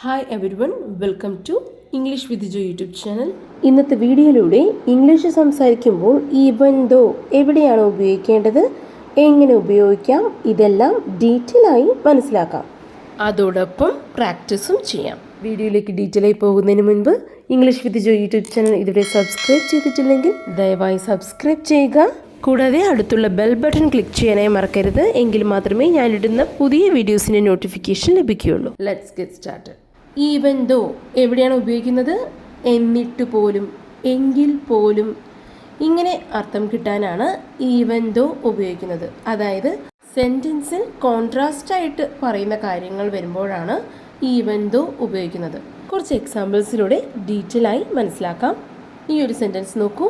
Hi everyone, welcome to English with Jo YouTube channel. ഇന്നത്തെ വീഡിയോയിലൂടെ English സംസാരിക്കുമ്പോൾ even though എവിടെയാണ് ഉപയോഗിക്കേണ്ടത്, എങ്ങനെ ഉപയോഗിക്കാം, ഇതെല്ലാം ഡീറ്റെയിൽ ആയി മനസ്സിലാക്കാം. അതോടൊപ്പം പ്രാക്ടീസും ചെയ്യാം. വീഡിയോയിലേക്ക് ഡീറ്റെയിൽ ആയി പോകുന്നതിന് മുൻപ് English with Jo YouTube channel ഇതുവരെ സബ്സ്ക്രൈബ് ചെയ്തിട്ടില്ലെങ്കിൽ ദയവായി സബ്സ്ക്രൈബ് ചെയ്യുക. കൂടാതെ അടുത്തുള്ള ബെൽ ബട്ടൺ ക്ലിക്ക് ചെയ്യാനായി മറക്കരുത്. എങ്കിൽ മാത്രമേ ഞാനിടുന്ന പുതിയ വീഡിയോസിൻ്റെ നോട്ടിഫിക്കേഷൻ ലഭിക്കുകയുള്ളൂ. Let's get started. Even though എവിടെയാണ് ഉപയോഗിക്കുന്നത്? എന്നിട്ട് പോലും, എങ്കിൽ പോലും, ഇങ്ങനെ അർത്ഥം കിട്ടാനാണ് ഈവൻ ദോ ഉപയോഗിക്കുന്നത്. അതായത് സെൻറ്റൻസിൽ കോൺട്രാസ്റ്റായിട്ട് പറയുന്ന കാര്യങ്ങൾ വരുമ്പോഴാണ് ഈവൻ ദോ ഉപയോഗിക്കുന്നത്. കുറച്ച് എക്സാമ്പിൾസിലൂടെ ഡീറ്റെയിൽ ആയി മനസ്സിലാക്കാം. ഈ ഒരു സെൻറ്റൻസ് നോക്കൂ.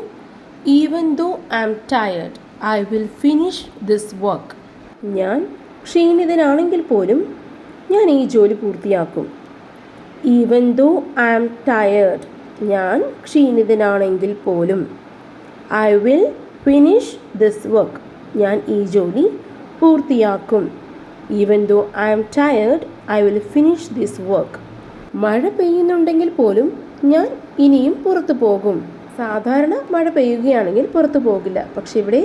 Even though I am tired I will finish this work. ഞാൻ ക്ഷീണിതനാണെങ്കിൽ പോലും ഞാൻ ഈ ജോലി പൂർത്തിയാക്കും. Even though I am tired, ഞാൻ ക്ഷീണിതനാണെങ്കിൽ പോലും. I will finish this work, ഞാൻ ഈ ജോലി പൂർത്തിയാക്കും. Even though I am tired I will finish this work. മഴ പെയ്യുന്നുണ്ടെങ്കിൽ പോലും ഞാൻ ഇനിയും പുറത്തു പോകും. സാധാരണ മഴ പെയ്യുകയാണെങ്കിൽ പുറത്തു പോകില്ല, പക്ഷെ ഇവിടെ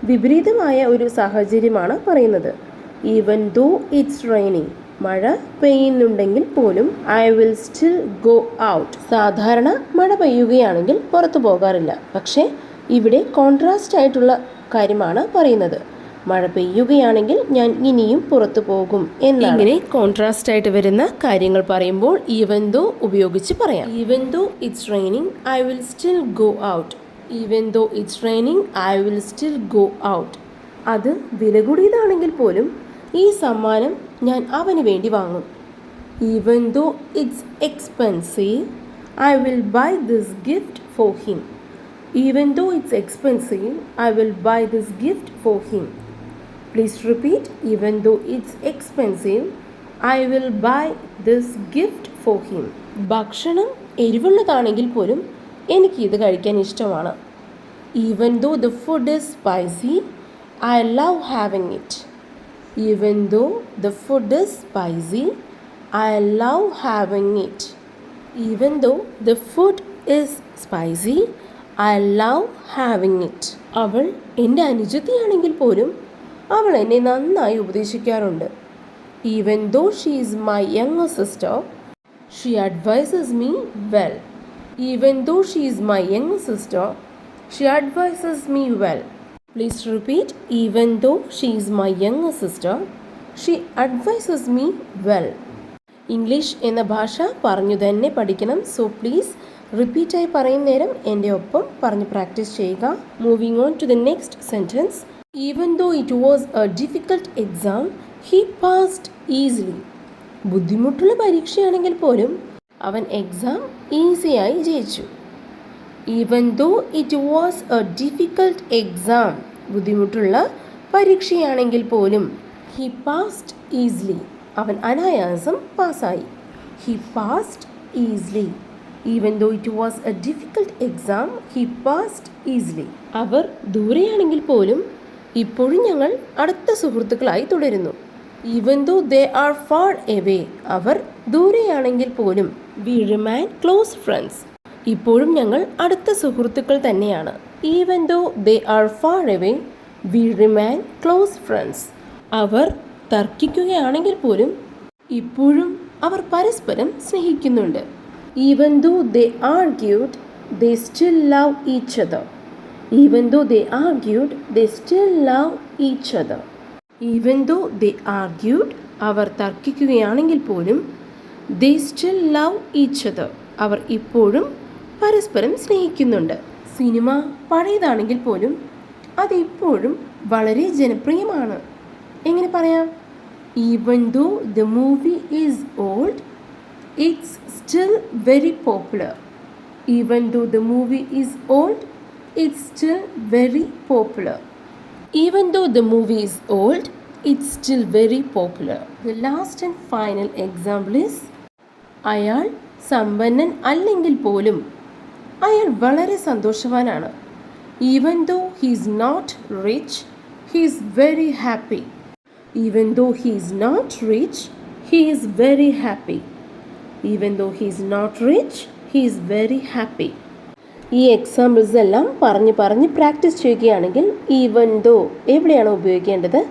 വിപരീതമായ ഒരു സാഹചര്യമാണ് പറയുന്നത്. ഈവൻ ദോ ഇറ്റ്സ് റെയിനിങ്, മഴ പെയ്യുന്നുണ്ടെങ്കിൽ പോലും I will still go out. സാധാരണ മഴ പെയ്യുകയാണെങ്കിൽ പുറത്തു പോകാറില്ല, പക്ഷേ ഇവിടെ കോൺട്രാസ്റ്റ് ആയിട്ടുള്ള കാര്യമാണ് പറയുന്നത്. മഴ പെയ്യുകയാണെങ്കിൽ ഞാൻ ഇനിയും പുറത്തു പോകും എന്നാണ്. ഇങ്ങനെ കോൺട്രാസ്റ്റ് ആയിട്ട് വരുന്ന കാര്യങ്ങൾ പറയുമ്പോൾ ഈവൻ ദോ ഉപയോഗിച്ച് പറയാം. Even though it's raining I will still go out. Even though it's raining I will still go out. അത് വില കൂടിയതാണെങ്കിൽ പോലും ഈ സമ്മാനം ഞാൻ അവന് വേണ്ടി വാങ്ങും. Even though it's expensive I will buy this gift for him. Even though it's expensive I will buy this gift for him. Please repeat. Even though it's expensive, I will buy this gift for him. ഭക്ഷണം എരിവുള്ളതാണെങ്കിൽ പോലും എനിക്ക് ഇത് കഴിക്കാൻ ഇഷ്ടമാണ്. Even though the food is spicy, I love having it. Even though the food is spicy, I love having it. Even though the food is spicy, I love having it. അവൾ എൻ്റെ അനുജത്തിയാണെങ്കിൽ പോലും അവൾ എന്നെ നന്നായി ഉപദേശിക്കാറുണ്ട്. Even though she is my younger sister she advises me well. Even though she is my younger sister she advises me well. Please repeat. Even though she is my younger sister she advises me well. English എന്ന ഭാഷ പറഞ്ഞു തന്നെ പഠിക്കണം. So please റിപ്പീറ്റായി പറയുന്ന നേരം എൻ്റെ ഒപ്പം പറഞ്ഞ് പ്രാക്ടീസ് ചെയ്യുക. Moving on to the next sentence. Even though it was a difficult exam, he passed easily. ബുദ്ധിമുട്ടുള്ള പരീക്ഷയാണെങ്കിൽ പോലും അവൻ എക്സാം ഈസിയായി ജയിച്ചു. Even though it was a difficult exam, ബുദ്ധിമുട്ടുള്ള പരീക്ഷയാണെങ്കിൽ പോലും he passed easily, അവൻ അനായാസം പാസ്സായി. He passed easily. Even though it was a difficult exam, he passed easily. അവർ ദൂരെയാണെങ്കിൽ പോലും ഇപ്പോഴും ഞങ്ങൾ അടുത്ത സുഹൃത്തുക്കളായി തുടരുന്നു. Even though they are far away, അവർ ദൂരെയാണെങ്കിൽ പോലും വി റിമൈൻ ക്ലോസ് ഫ്രണ്ട്സ്, ഇപ്പോഴും ഞങ്ങൾ അടുത്ത സുഹൃത്തുക്കൾ തന്നെയാണ്. Even though they are far away we remain close friends. അവർ തർക്കിക്കുകയാണെങ്കിൽ പോലും ഇപ്പോഴും അവർ പരസ്പരം സ്നേഹിക്കുന്നുണ്ട്. Even though they argued they still love each other. Even though they argued, they still love each other. Even though they argued, അവർ തർക്കിക്കുകയാണെങ്കിൽ പോലും they still love each other. അവർ ഇപ്പോഴും പരസ്പരം സ്നേഹിക്കുന്നുണ്ട്. സിനിമ പഴയതാണെങ്കിൽ പോലും അത് ഇപ്പോഴും വളരെ ജനപ്രിയമാണ്. എങ്ങനെ പറയാം? Even though the movie is old, it's still very popular. Even though the movie is old, it's still very popular. Even though the movie is old, it's still very popular. The last and final example is അയാൾ സമ്പന്നൻ അല്ലെങ്കിൽ പോലും അയാൾ വളരെ സന്തോഷവാനാണ്. Even though he is not rich, he is very happy. Even though he is not rich, he is very happy. Even though he is not rich he is very happy. ഈ examples എല്ലാം പറഞ്ഞ് practice ചെയ്യുകയാണെങ്കിൽ even though എവിടെയാണോ ഉപയോഗിക്കേണ്ടത്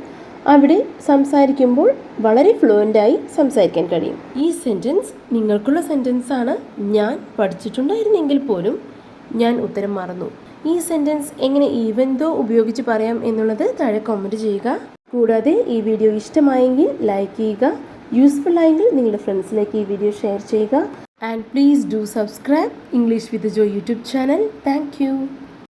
അവിടെ സംസാരിക്കുമ്പോൾ വളരെ ഫ്ലുവൻ്റായി സംസാരിക്കാൻ കഴിയും. ഈ സെൻറ്റൻസ് നിങ്ങൾക്കുള്ള സെൻറ്റൻസ് ആണ്. ഞാൻ പഠിച്ചിട്ടുണ്ടായിരുന്നെങ്കിൽ പോലും ഞാൻ ഉത്തരം മറന്നു. ഈ സെൻറ്റൻസ് എങ്ങനെ ഈവൻ ദോ ഉപയോഗിച്ച് പറയാം എന്നുള്ളത് താഴെ കമൻറ്റ് ചെയ്യുക. കൂടാതെ ഈ വീഡിയോ ഇഷ്ടമായെങ്കിൽ ലൈക്ക് ചെയ്യുക, യൂസ്ഫുൾ ആയെങ്കിൽ നിങ്ങളുടെ ഫ്രണ്ട്സിലേക്ക് ഈ വീഡിയോ ഷെയർ ചെയ്യുക. And please do subscribe English with Joy YouTube channel. Thank you.